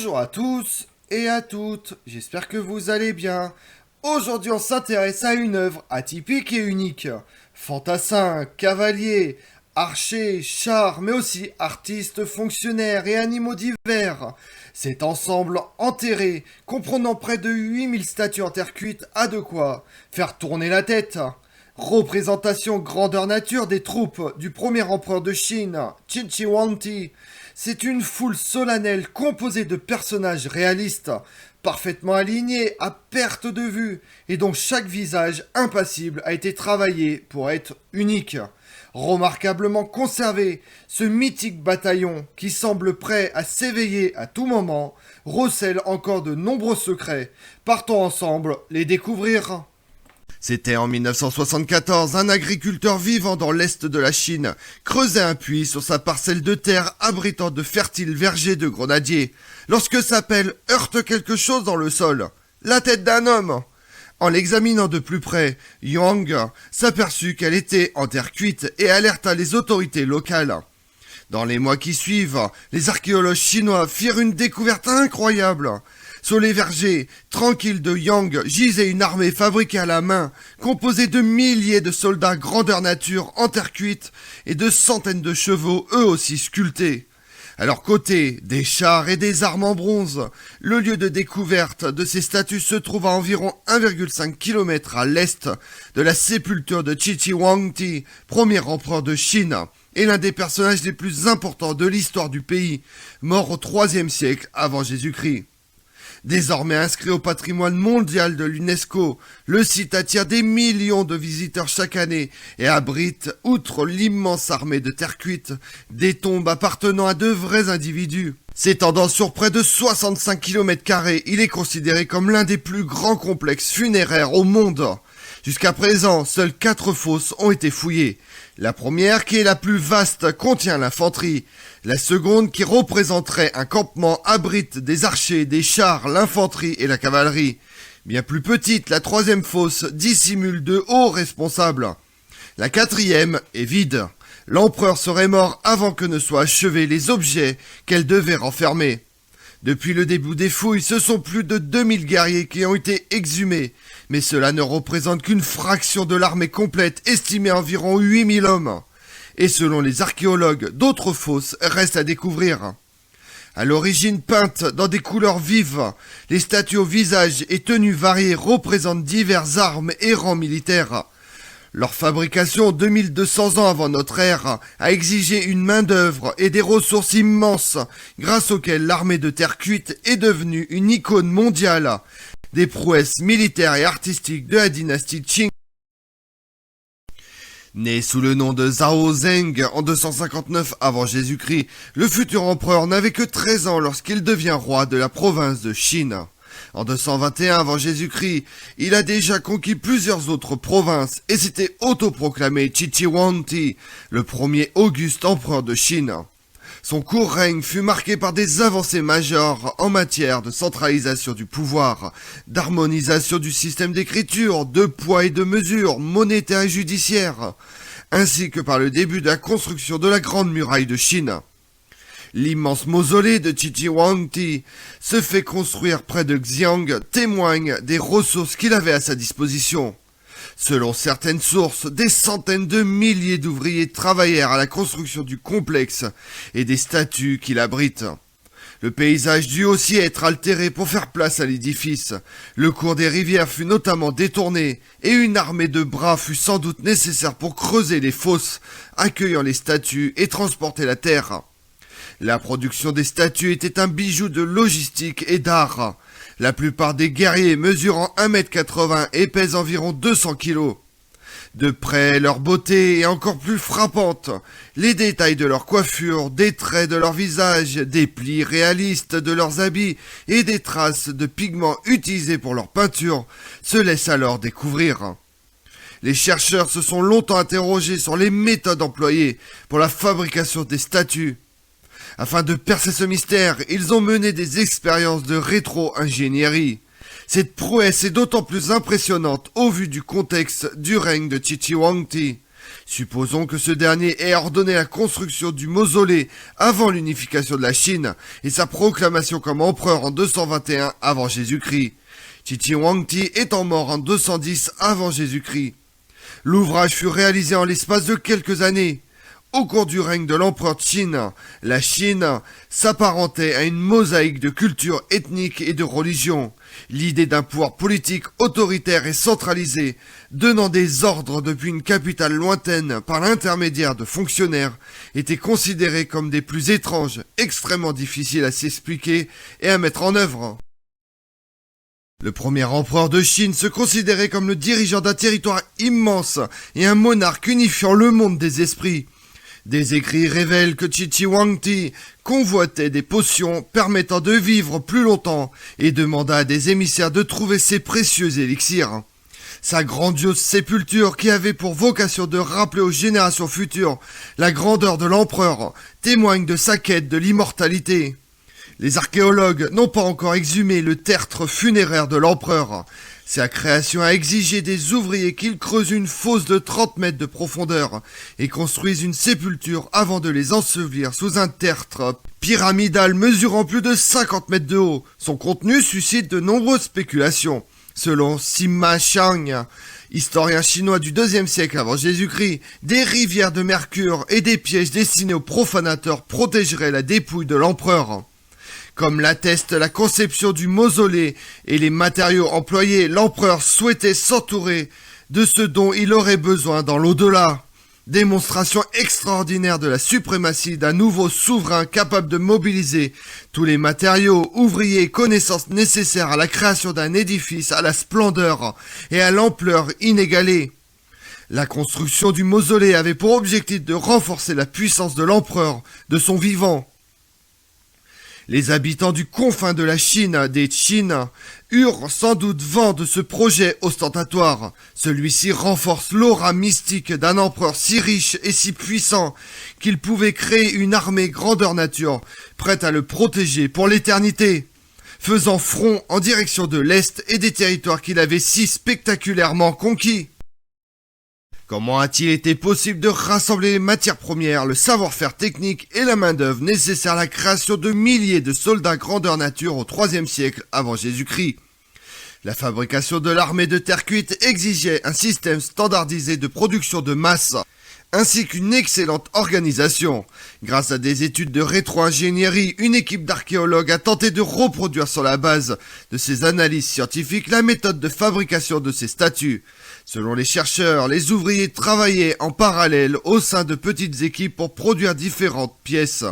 Bonjour à tous et à toutes, j'espère que vous allez bien. Aujourd'hui on s'intéresse à une œuvre atypique et unique. Fantassins, cavaliers, archers, chars, mais aussi artistes, fonctionnaires et animaux divers. Cet ensemble enterré, comprenant près de 8000 statues en terre cuite, a de quoi faire tourner la tête. Représentation grandeur nature des troupes du premier empereur de Chine, Qin Shi Huangdi. C'est une foule solennelle composée de personnages réalistes, parfaitement alignés à perte de vue, et dont chaque visage impassible a été travaillé pour être unique. Remarquablement conservé, ce mythique bataillon, qui semble prêt à s'éveiller à tout moment, recèle encore de nombreux secrets. Partons ensemble les découvrir. C'était en 1974, un agriculteur vivant dans l'est de la Chine creusait un puits sur sa parcelle de terre abritant de fertiles vergers de grenadiers, lorsque sa pelle heurte quelque chose dans le sol. La tête d'un homme. En l'examinant de plus près, Yang s'aperçut qu'elle était en terre cuite et alerta les autorités locales. Dans les mois qui suivent, les archéologues chinois firent une découverte incroyable. Sur les vergers tranquilles de Yang gisait une armée fabriquée à la main, composée de milliers de soldats grandeur nature en terre cuite et de centaines de chevaux eux aussi sculptés. À leur côté, des chars et des armes en bronze. Le lieu de découverte de ces statues se trouve à environ 1,5 km à l'est de la sépulture de Qin Shi Huangdi, premier empereur de Chine, et l'un des personnages les plus importants de l'histoire du pays, mort au IIIe siècle avant Jésus-Christ. Désormais inscrit au patrimoine mondial de l'UNESCO, le site attire des millions de visiteurs chaque année et abrite, outre l'immense armée de terre cuite, des tombes appartenant à de vrais individus. S'étendant sur près de 65 km², il est considéré comme l'un des plus grands complexes funéraires au monde. Jusqu'à présent, seules 4 fosses ont été fouillées. La première, qui est la plus vaste, contient l'infanterie. La seconde, qui représenterait un campement, abrite des archers, des chars, l'infanterie et la cavalerie. Bien plus petite, la troisième fosse dissimule de hauts responsables. La quatrième est vide. L'empereur serait mort avant que ne soient achevés les objets qu'elle devait renfermer. Depuis le début des fouilles, ce sont plus de 2000 guerriers qui ont été exhumés, mais cela ne représente qu'une fraction de l'armée complète, estimée à environ 8000 hommes. Et selon les archéologues, d'autres fosses restent à découvrir. À l'origine peintes dans des couleurs vives, les statues au visage et tenues variées représentent diverses armes et rangs militaires. Leur fabrication, 2200 ans avant notre ère, a exigé une main-d'œuvre et des ressources immenses, grâce auxquelles l'armée de terre cuite est devenue une icône mondiale des prouesses militaires et artistiques de la dynastie Qing. Né sous le nom de Zhao Zeng en 259 avant Jésus-Christ, le futur empereur n'avait que 13 ans lorsqu'il devient roi de la province de Chine. En 221 avant Jésus-Christ, il a déjà conquis plusieurs autres provinces et s'était autoproclamé Qin Shi Huangdi, le premier auguste empereur de Chine. Son court règne fut marqué par des avancées majeures en matière de centralisation du pouvoir, d'harmonisation du système d'écriture, de poids et de mesure, monétaire et judiciaire, ainsi que par le début de la construction de la Grande Muraille de Chine. L'immense mausolée de Qin Shi Huangdi se fait construire près de Xiang, témoigne des ressources qu'il avait à sa disposition. Selon certaines sources, des centaines de milliers d'ouvriers travaillèrent à la construction du complexe et des statues qui l'abritent. Le paysage dut aussi être altéré pour faire place à l'édifice. Le cours des rivières fut notamment détourné et une armée de bras fut sans doute nécessaire pour creuser les fosses, accueillant les statues et transporter la terre. La production des statues était un bijou de logistique et d'art. La plupart des guerriers mesurant 1,80 m et pèsent environ 200 kg. De près, leur beauté est encore plus frappante. Les détails de leur coiffure, des traits de leur visage, des plis réalistes de leurs habits et des traces de pigments utilisés pour leur peinture se laissent alors découvrir. Les chercheurs se sont longtemps interrogés sur les méthodes employées pour la fabrication des statues. Afin de percer ce mystère, ils ont mené des expériences de rétro-ingénierie. Cette prouesse est d'autant plus impressionnante au vu du contexte du règne de Qin Shi Huangdi. Supposons que ce dernier ait ordonné la construction du mausolée avant l'unification de la Chine et sa proclamation comme empereur en 221 avant Jésus-Christ. Chichi Huangdi étant mort en 210 avant Jésus-Christ. L'ouvrage fut réalisé en l'espace de quelques années. Au cours du règne de l'empereur Qin, la Chine s'apparentait à une mosaïque de cultures ethniques et de religions. L'idée d'un pouvoir politique autoritaire et centralisé, donnant des ordres depuis une capitale lointaine par l'intermédiaire de fonctionnaires, était considérée comme des plus étranges, extrêmement difficiles à s'expliquer et à mettre en œuvre. Le premier empereur de Chine se considérait comme le dirigeant d'un territoire immense et un monarque unifiant le monde des esprits. Des écrits révèlent que Chichi Huangdi convoitait des potions permettant de vivre plus longtemps et demanda à des émissaires de trouver ces précieux élixirs. Sa grandiose sépulture, qui avait pour vocation de rappeler aux générations futures la grandeur de l'empereur, témoigne de sa quête de l'immortalité. Les archéologues n'ont pas encore exhumé le tertre funéraire de l'empereur. Sa création a exigé des ouvriers qu'ils creusent une fosse de 30 mètres de profondeur et construisent une sépulture avant de les ensevelir sous un tertre pyramidal mesurant plus de 50 mètres de haut. Son contenu suscite de nombreuses spéculations. Selon Sima Xiang, historien chinois du IIe siècle avant Jésus-Christ, des rivières de mercure et des pièges destinés aux profanateurs protégeraient la dépouille de l'empereur. Comme l'atteste la conception du mausolée et les matériaux employés, l'empereur souhaitait s'entourer de ce dont il aurait besoin dans l'au-delà. Démonstration extraordinaire de la suprématie d'un nouveau souverain capable de mobiliser tous les matériaux, ouvriers et connaissances nécessaires à la création d'un édifice à la splendeur et à l'ampleur inégalée. La construction du mausolée avait pour objectif de renforcer la puissance de l'empereur de son vivant. Les habitants du confin de la Chine, des Qin, eurent sans doute vent de ce projet ostentatoire. Celui-ci renforce l'aura mystique d'un empereur si riche et si puissant qu'il pouvait créer une armée grandeur nature, prête à le protéger pour l'éternité, faisant front en direction de l'Est et des territoires qu'il avait si spectaculairement conquis. Comment a-t-il été possible de rassembler les matières premières, le savoir-faire technique et la main-d'œuvre nécessaires à la création de milliers de soldats grandeur nature au IIIe siècle avant Jésus-Christ? La fabrication de l'armée de terre cuite exigeait un système standardisé de production de masse, ainsi qu'une excellente organisation. Grâce à des études de rétro-ingénierie, une équipe d'archéologues a tenté de reproduire sur la base de ces analyses scientifiques la méthode de fabrication de ces statues. Selon les chercheurs, les ouvriers travaillaient en parallèle au sein de petites équipes pour produire différentes pièces.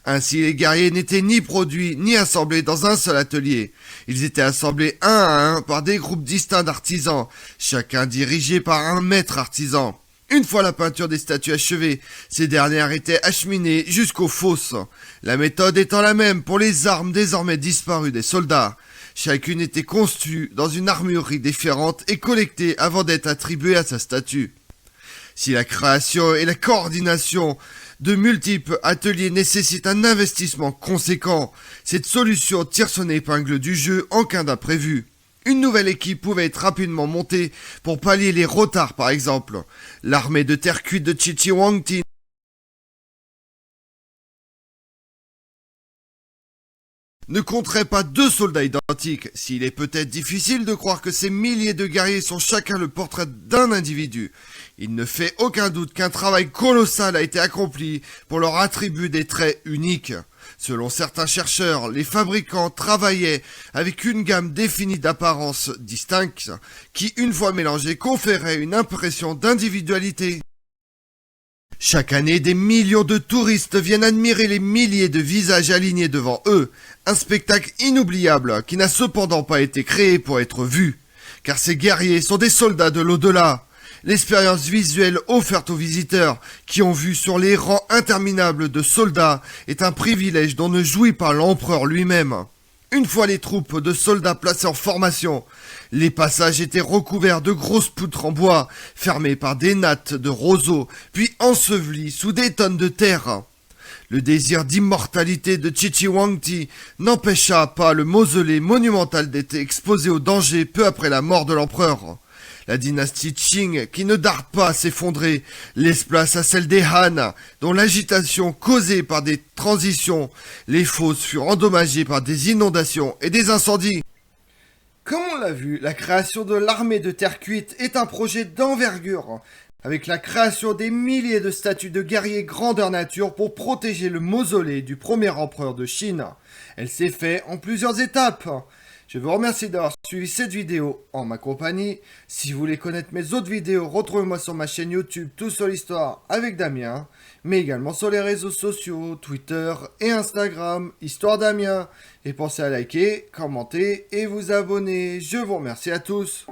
Ainsi, les guerriers n'étaient ni produits ni assemblés dans un seul atelier. Ils étaient assemblés un à un par des groupes distincts d'artisans, chacun dirigé par un maître artisan. Une fois la peinture des statues achevée, ces dernières étaient acheminées jusqu'aux fosses. La méthode étant la même pour les armes désormais disparues des soldats. Chacune était conçue dans une armurerie différente et collectée avant d'être attribuée à sa statue. Si la création et la coordination de multiples ateliers nécessitent un investissement conséquent, cette solution tire son épingle du jeu en cas d'imprévu. Une nouvelle équipe pouvait être rapidement montée pour pallier les retards par exemple. L'armée de terre cuite de Chichi Huangdi ne compterait pas 2 soldats identiques. S'il est peut-être difficile de croire que ces milliers de guerriers sont chacun le portrait d'un individu, il ne fait aucun doute qu'un travail colossal a été accompli pour leur attribuer des traits uniques. Selon certains chercheurs, les fabricants travaillaient avec une gamme définie d'apparences distinctes qui, une fois mélangées, conférait une impression d'individualité. Chaque année, des millions de touristes viennent admirer les milliers de visages alignés devant eux, un spectacle inoubliable qui n'a cependant pas été créé pour être vu, car ces guerriers sont des soldats de l'au-delà. L'expérience visuelle offerte aux visiteurs qui ont vu sur les rangs interminables de soldats est un privilège dont ne jouit pas l'empereur lui-même. Une fois les troupes de soldats placées en formation, les passages étaient recouverts de grosses poutres en bois, fermées par des nattes de roseaux, puis ensevelis sous des tonnes de terre. Le désir d'immortalité de Chichi Huangdi n'empêcha pas le mausolée monumental d'être exposé au danger peu après la mort de l'empereur. La dynastie Qing, qui ne darde pas à s'effondrer, laisse place à celle des Han, dont l'agitation causée par des transitions, les fosses furent endommagées par des inondations et des incendies. Comme on l'a vu, la création de l'armée de terre cuite est un projet d'envergure, avec la création des milliers de statues de guerriers grandeur nature pour protéger le mausolée du premier empereur de Chine. Elle s'est faite en plusieurs étapes. Je vous remercie d'avoir suivi cette vidéo en ma compagnie. Si vous voulez connaître mes autres vidéos, retrouvez-moi sur ma chaîne YouTube Tout sur l'Histoire avec Damien, mais également sur les réseaux sociaux, Twitter et Instagram, Histoire Damien. Et pensez à liker, commenter et vous abonner. Je vous remercie à tous.